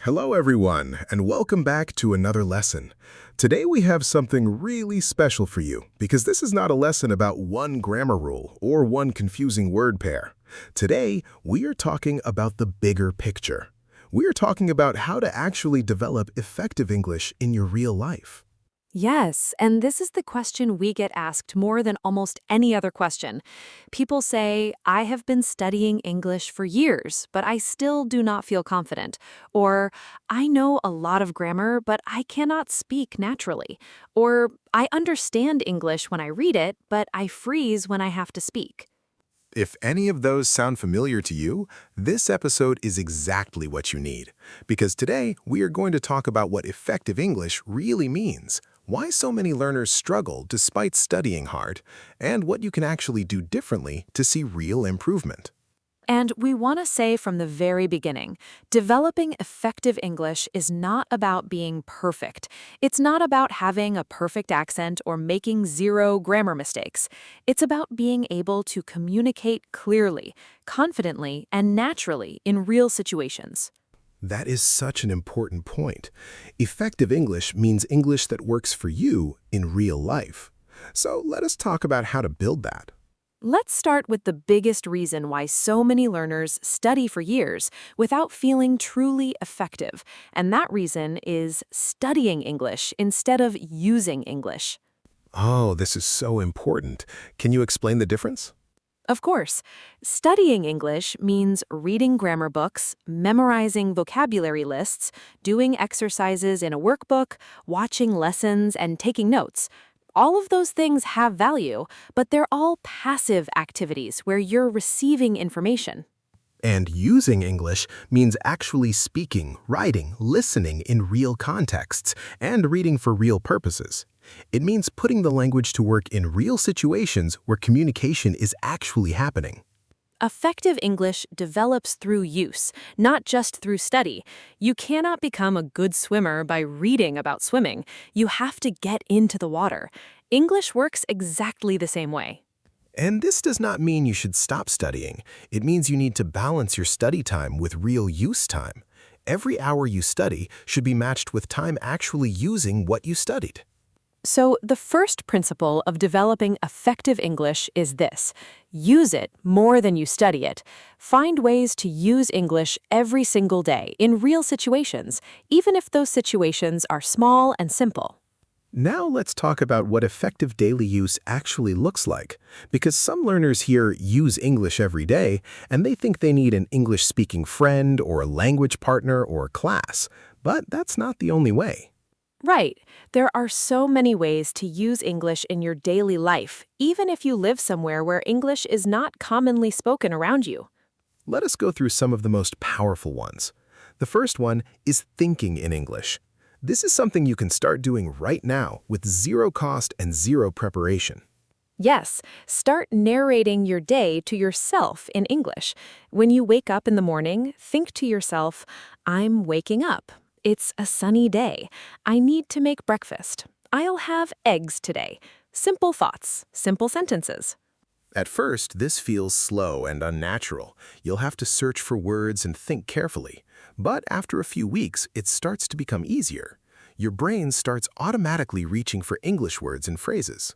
Hello everyone, and welcome back to another lesson. Today we have something really special for you, because this is not a lesson about one grammar rule or one confusing word pair. Today, we are talking about the bigger picture. We are talking about how to actually develop effective English in your real life. Yes, and this is the question we get asked more than almost any other question. People say, I have been studying English for years, but I still do not feel confident. Or, I know a lot of grammar, but I cannot speak naturally. Or, I understand English when I read it, but I freeze when I have to speak. If any of those sound familiar to you, this episode is exactly what you need. Because today, we are going to talk about what effective English really means, why so many learners struggle despite studying hard, and what you can actually do differently to see real improvement. And we want to say from the very beginning, developing effective English is not about being perfect. It's not about having a perfect accent or making zero grammar mistakes. It's about being able to communicate clearly, confidently, and naturally in real situations. That is such an important point. Effective English means English that works for you in real life. So let us talk about how to build that. Let's start with the biggest reason why so many learners study for years without feeling truly effective, and that reason is studying English instead of using English. Oh, this is so important. Can you explain the difference? Of course, studying English means reading grammar books, memorizing vocabulary lists, doing exercises in a workbook, watching lessons, and taking notes. All of those things have value, but they're all passive activities where you're receiving information. And using English means actually speaking, writing, listening in real contexts, and reading for real purposes. It means putting the language to work in real situations where communication is actually happening. Effective English develops through use, not just through study. You cannot become a good swimmer by reading about swimming. You have to get into the water. English works exactly the same way. And this does not mean you should stop studying. It means you need to balance your study time with real use time. Every hour you study should be matched with time actually using what you studied. So, the first principle of developing effective English is this: use it more than you study it. Find ways to use English every single day in real situations, even if those situations are small and simple. Now let's talk about what effective daily use actually looks like, because some learners here use English every day, and they think they need an English-speaking friend or a language partner or class, but that's not the only way. Right. There are so many ways to use English in your daily life, even if you live somewhere where English is not commonly spoken around you. Let us go through some of the most powerful ones. The first one is thinking in English. This is something you can start doing right now with zero cost and zero preparation. Yes, start narrating your day to yourself in English. When you wake up in the morning, think to yourself, I'm waking up. It's a sunny day. I need to make breakfast. I'll have eggs today. Simple thoughts, simple sentences. At first, this feels slow and unnatural. You'll have to search for words and think carefully. But after a few weeks, it starts to become easier. Your brain starts automatically reaching for English words and phrases.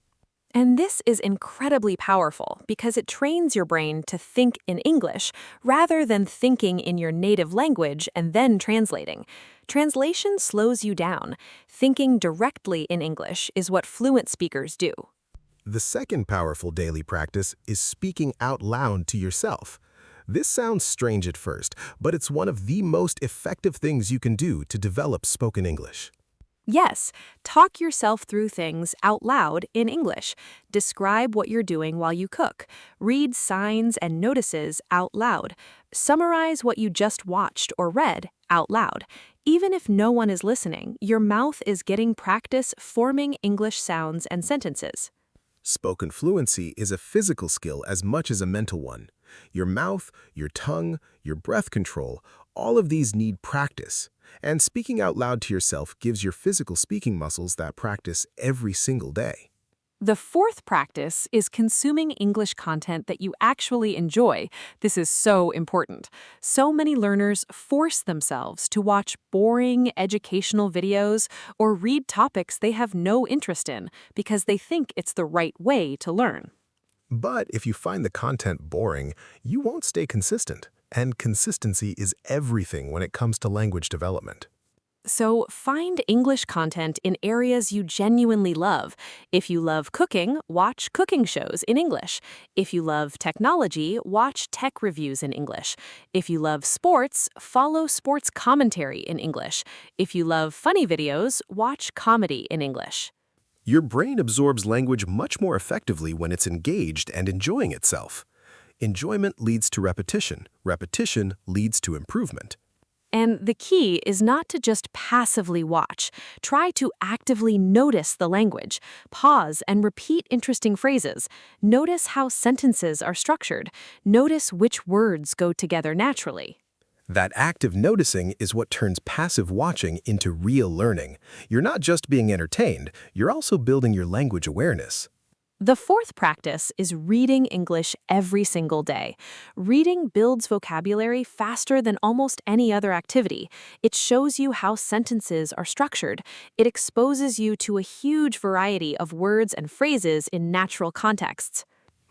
And this is incredibly powerful because it trains your brain to think in English rather than thinking in your native language and then translating. Translation slows you down. Thinking directly in English is what fluent speakers do. The second powerful daily practice is speaking out loud to yourself. This sounds strange at first, but it's one of the most effective things you can do to develop spoken English. Yes, talk yourself through things out loud in English. Describe what you're doing while you cook. Read signs and notices out loud. Summarize what you just watched or read out loud. Even if no one is listening, your mouth is getting practice forming English sounds and sentences. Spoken fluency is a physical skill as much as a mental one. Your mouth, your tongue, your breath control, all of these need practice. And speaking out loud to yourself gives your physical speaking muscles that practice every single day. The fourth practice is consuming English content that you actually enjoy. This is so important. So many learners force themselves to watch boring educational videos or read topics they have no interest in because they think it's the right way to learn. But if you find the content boring, you won't stay consistent. And consistency is everything when it comes to language development. So find English content in areas you genuinely love. If you love cooking, watch cooking shows in English. If you love technology, watch tech reviews in English. If you love sports, follow sports commentary in English. If you love funny videos, watch comedy in English. Your brain absorbs language much more effectively when it's engaged and enjoying itself. Enjoyment leads to repetition. Repetition leads to improvement. And the key is not to just passively watch. Try to actively notice the language. Pause and repeat interesting phrases. Notice how sentences are structured. Notice which words go together naturally. That active noticing is what turns passive watching into real learning. You're not just being entertained, you're also building your language awareness. The fourth practice is reading English every single day. Reading builds vocabulary faster than almost any other activity. It shows you how sentences are structured. It exposes you to a huge variety of words and phrases in natural contexts.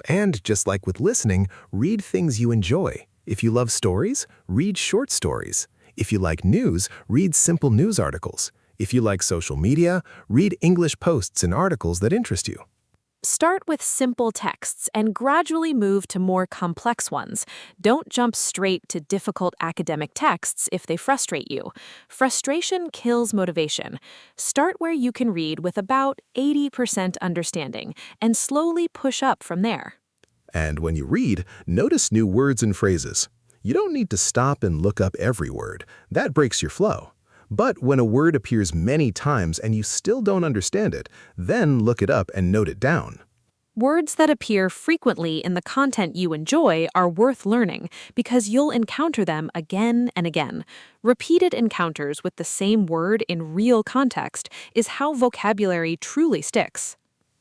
And just like with listening, read things you enjoy. If you love stories, read short stories. If you like news, read simple news articles. If you like social media, read English posts and articles that interest you. Start with simple texts and gradually move to more complex ones. Don't jump straight to difficult academic texts if they frustrate you. Frustration kills motivation. Start where you can read with about 80% understanding and slowly push up from there. And when you read, notice new words and phrases. You don't need to stop and look up every word. That breaks your flow. But when a word appears many times and you still don't understand it, then look it up and note it down. Words that appear frequently in the content you enjoy are worth learning because you'll encounter them again and again. Repeated encounters with the same word in real context is how vocabulary truly sticks.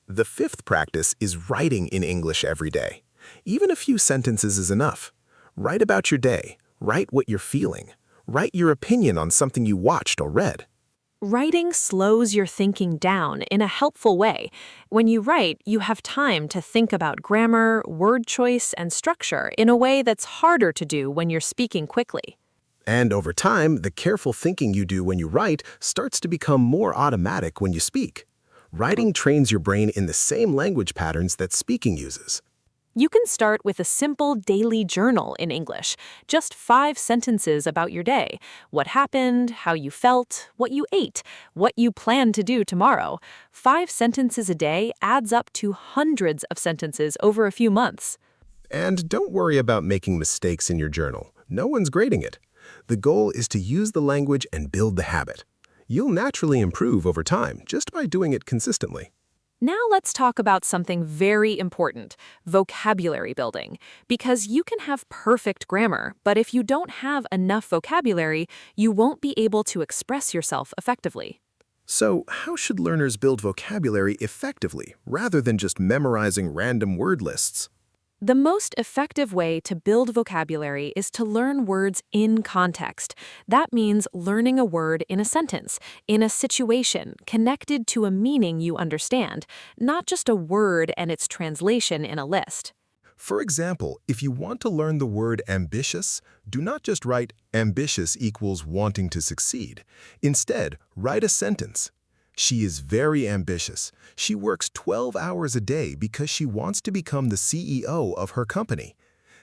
The fifth practice is writing in English every day. Even a few sentences is enough. Write about your day. Write what you're feeling. Write your opinion on something you watched or read. Writing slows your thinking down in a helpful way. When you write, you have time to think about grammar, word choice, and structure in a way that's harder to do when you're speaking quickly. And over time, the careful thinking you do when you write starts to become more automatic when you speak. Writing trains your brain in the same language patterns that speaking uses. You can start with a simple daily journal in English. Just 5 sentences about your day. What happened, how you felt, what you ate, what you plan to do tomorrow. 5 sentences a day adds up to hundreds of sentences over a few months. And don't worry about making mistakes in your journal. No one's grading it. The goal is to use the language and build the habit. You'll naturally improve over time just by doing it consistently. Now let's talk about something very important, vocabulary building. Because you can have perfect grammar, but if you don't have enough vocabulary, you won't be able to express yourself effectively. So, how should learners build vocabulary effectively, rather than just memorizing random word lists? The most effective way to build vocabulary is to learn words in context. That means learning a word in a sentence, in a situation, connected to a meaning you understand, not just a word and its translation in a list. For example, if you want to learn the word ambitious, do not just write ambitious equals wanting to succeed. Instead, write a sentence. She is very ambitious. She works 12 hours a day because she wants to become the CEO of her company.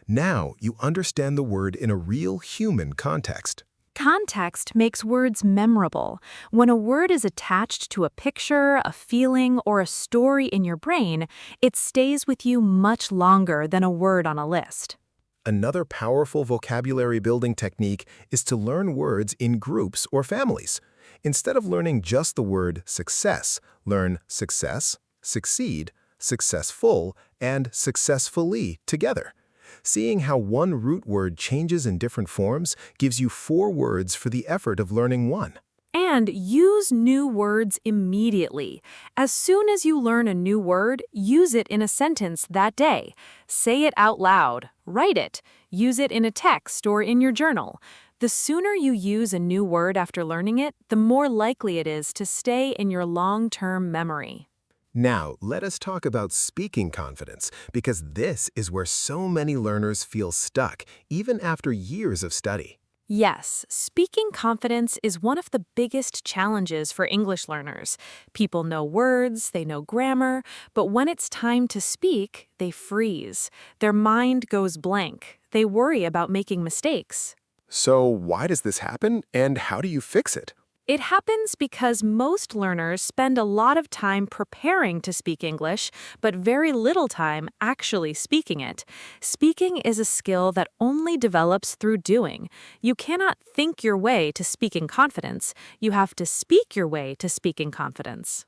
Now you understand the word in a real human context. Context makes words memorable. When a word is attached to a picture, a feeling, or a story in your brain, it stays with you much longer than a word on a list. Another powerful vocabulary building technique is to learn words in groups or families. Instead of learning just the word success, learn success, succeed, successful, and successfully together. Seeing how one root word changes in different forms gives you 4 words for the effort of learning one. And use new words immediately. As soon as you learn a new word, use it in a sentence that day. Say it out loud. Write it. Use it in a text or in your journal. The sooner you use a new word after learning it, the more likely it is to stay in your long-term memory. Now, let us talk about speaking confidence, because this is where so many learners feel stuck, even after years of study. Yes, speaking confidence is one of the biggest challenges for English learners. People know words, they know grammar, but when it's time to speak, they freeze. Their mind goes blank. They worry about making mistakes. So, why does this happen, and how do you fix it? It happens because most learners spend a lot of time preparing to speak English, but very little time actually speaking it. Speaking is a skill that only develops through doing. You cannot think your way to speaking confidence. You have to speak your way to speaking confidence.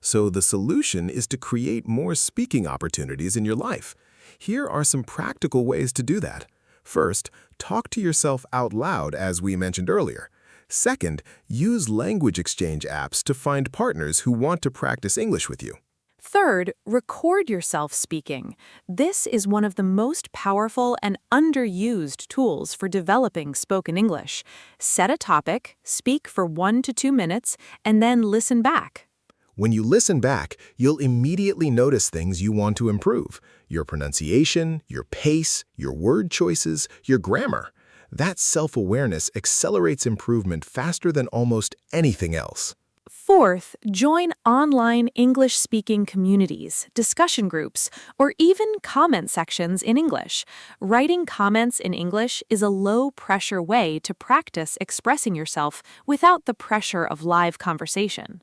So, the solution is to create more speaking opportunities in your life. Here are some practical ways to do that. First, talk to yourself out loud, as we mentioned earlier. Second, use language exchange apps to find partners who want to practice English with you. Third, record yourself speaking. This is one of the most powerful and underused tools for developing spoken English. Set a topic, speak for 1 to 2 minutes, and then listen back. When you listen back, you'll immediately notice things you want to improve: your pronunciation, your pace, your word choices, your grammar. That self-awareness accelerates improvement faster than almost anything else. Fourth, join online English-speaking communities, discussion groups, or even comment sections in English. Writing comments in English is a low-pressure way to practice expressing yourself without the pressure of live conversation.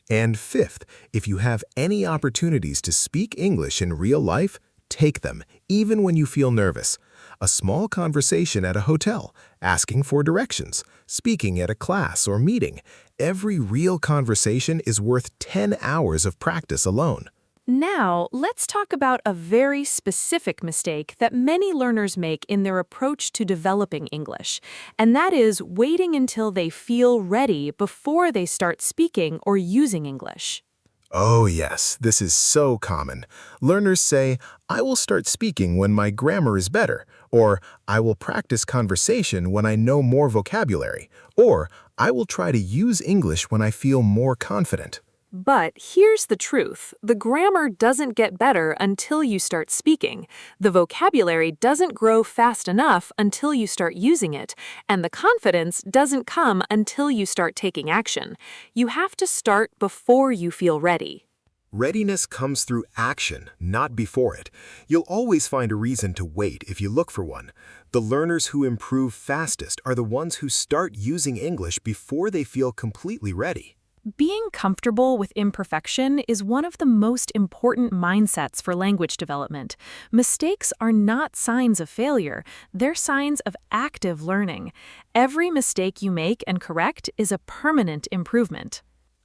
And fifth, if you have any opportunities to speak English in real life, take them, even when you feel nervous. A small conversation at a hotel, asking for directions, speaking at a class or meeting. Every real conversation is worth 10 hours of practice alone. Now, let's talk about a very specific mistake that many learners make in their approach to developing English, and that is waiting until they feel ready before they start speaking or using English. Oh yes, this is so common. Learners say, "I will start speaking when my grammar is better," or "I will practice conversation when I know more vocabulary," or "I will try to use English when I feel more confident." But here's the truth. The grammar doesn't get better until you start speaking. The vocabulary doesn't grow fast enough until you start using it. And the confidence doesn't come until you start taking action. You have to start before you feel ready. Readiness comes through action, not before it. You'll always find a reason to wait if you look for one. The learners who improve fastest are the ones who start using English before they feel completely ready. Being comfortable with imperfection is one of the most important mindsets for language development. Mistakes are not signs of failure, they're signs of active learning. Every mistake you make and correct is a permanent improvement.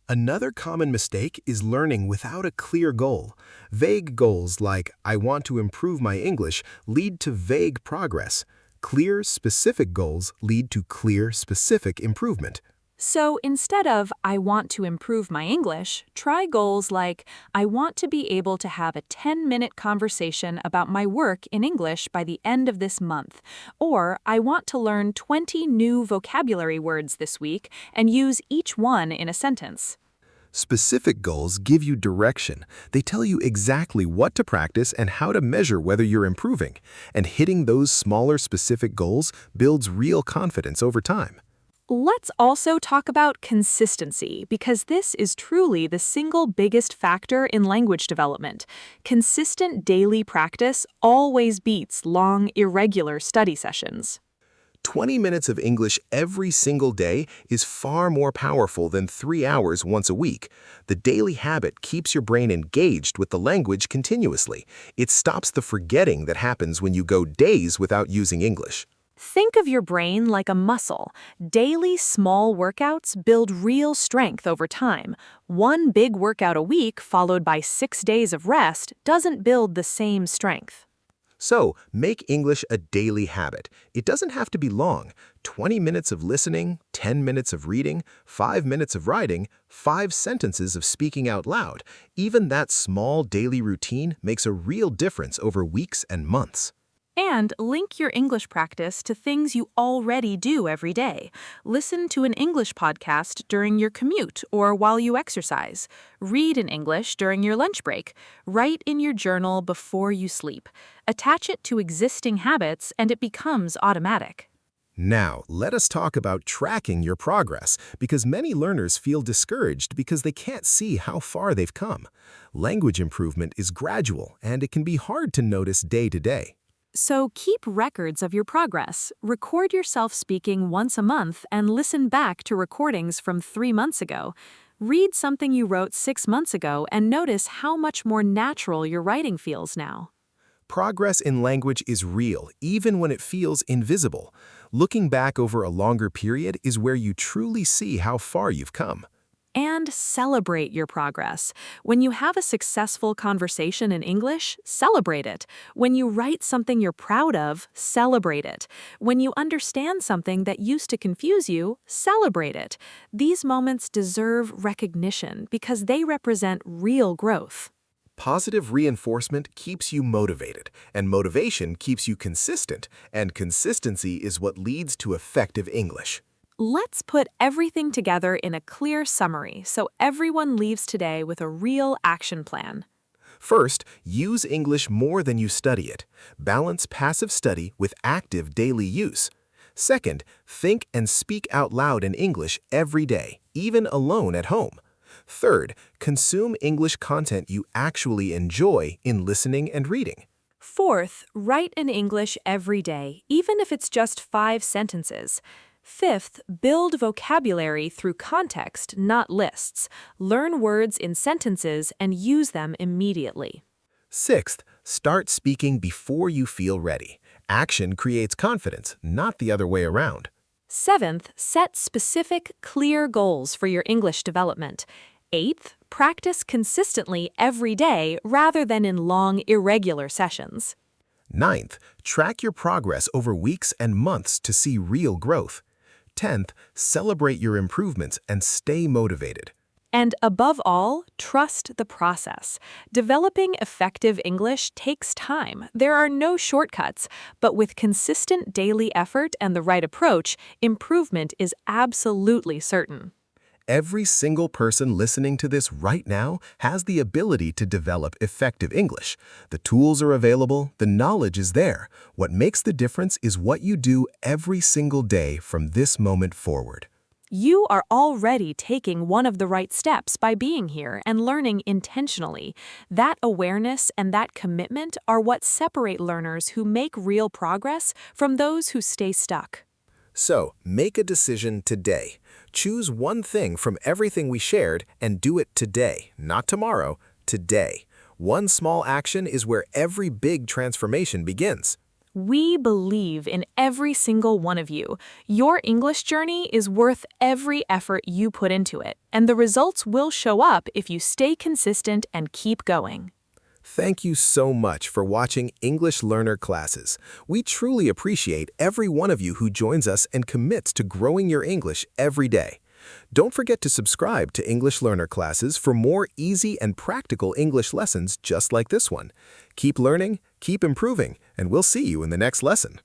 Another common mistake is learning without a clear goal. Vague goals like "I want to improve my English" lead to vague progress. Clear, specific goals lead to clear, specific improvement. So instead of "I want to improve my English," try goals like "I want to be able to have a 10-minute conversation about my work in English by the end of this month," or "I want to learn 20 new vocabulary words this week and use each one in a sentence." Specific goals give you direction. They tell you exactly what to practice and how to measure whether you're improving. And hitting those smaller, specific goals builds real confidence over time. Let's also talk about consistency, because this is truly the single biggest factor in language development. Consistent daily practice always beats long, irregular study sessions. 20 minutes of English every single day is far more powerful than 3 hours once a week. The daily habit keeps your brain engaged with the language continuously. It stops the forgetting that happens when you go days without using English. Think of your brain like a muscle. Daily small workouts build real strength over time. One big workout a week followed by 6 days of rest doesn't build the same strength. So, make English a daily habit. It doesn't have to be long. 20 minutes of listening, 10 minutes of reading, 5 minutes of writing, 5 sentences of speaking out loud. Even that small daily routine makes a real difference over weeks and months. And link your English practice to things you already do every day. Listen to an English podcast during your commute or while you exercise. Read in English during your lunch break. Write in your journal before you sleep. Attach it to existing habits and it becomes automatic. Now, let us talk about tracking your progress, because many learners feel discouraged because they can't see how far they've come. Language improvement is gradual, and it can be hard to notice day to day. So keep records of your progress. Record yourself speaking once a month and listen back to recordings from 3 months ago. Read something you wrote 6 months ago and notice how much more natural your writing feels now. Progress in language is real, even when it feels invisible. Looking back over a longer period is where you truly see how far you've come. And celebrate your progress. When you have a successful conversation in English, celebrate it. When you write something you're proud of, celebrate it. When you understand something that used to confuse you, celebrate it. These moments deserve recognition because they represent real growth. Positive reinforcement keeps you motivated, and motivation keeps you consistent, and consistency is what leads to effective English. Let's put everything together in a clear summary so everyone leaves today with a real action plan. First, use English more than you study it. Balance passive study with active daily use. Second, think and speak out loud in English every day, even alone at home. Third, consume English content you actually enjoy in listening and reading. Fourth, write in English every day, even if it's just 5 sentences. Fifth, build vocabulary through context, not lists. Learn words in sentences and use them immediately. Sixth, start speaking before you feel ready. Action creates confidence, not the other way around. Seventh, set specific, clear goals for your English development. Eighth, practice consistently every day rather than in long, irregular sessions. Ninth, track your progress over weeks and months to see real growth. 10th, celebrate your improvements and stay motivated. And above all, trust the process. Developing effective English takes time. There are no shortcuts, but with consistent daily effort and the right approach, improvement is absolutely certain. Every single person listening to this right now has the ability to develop effective English. The tools are available, the knowledge is there. What makes the difference is what you do every single day from this moment forward. You are already taking one of the right steps by being here and learning intentionally. That awareness and that commitment are what separate learners who make real progress from those who stay stuck. So, make a decision today. Choose one thing from everything we shared and do it today, not tomorrow, today. One small action is where every big transformation begins. We believe in every single one of you. Your English journey is worth every effort you put into it, and the results will show up if you stay consistent and keep going. Thank you so much for watching English Learner Classes. We truly appreciate every one of you who joins us and commits to growing your English every day. Don't forget to subscribe to English Learner Classes for more easy and practical English lessons just like this one. Keep learning, keep improving, and we'll see you in the next lesson.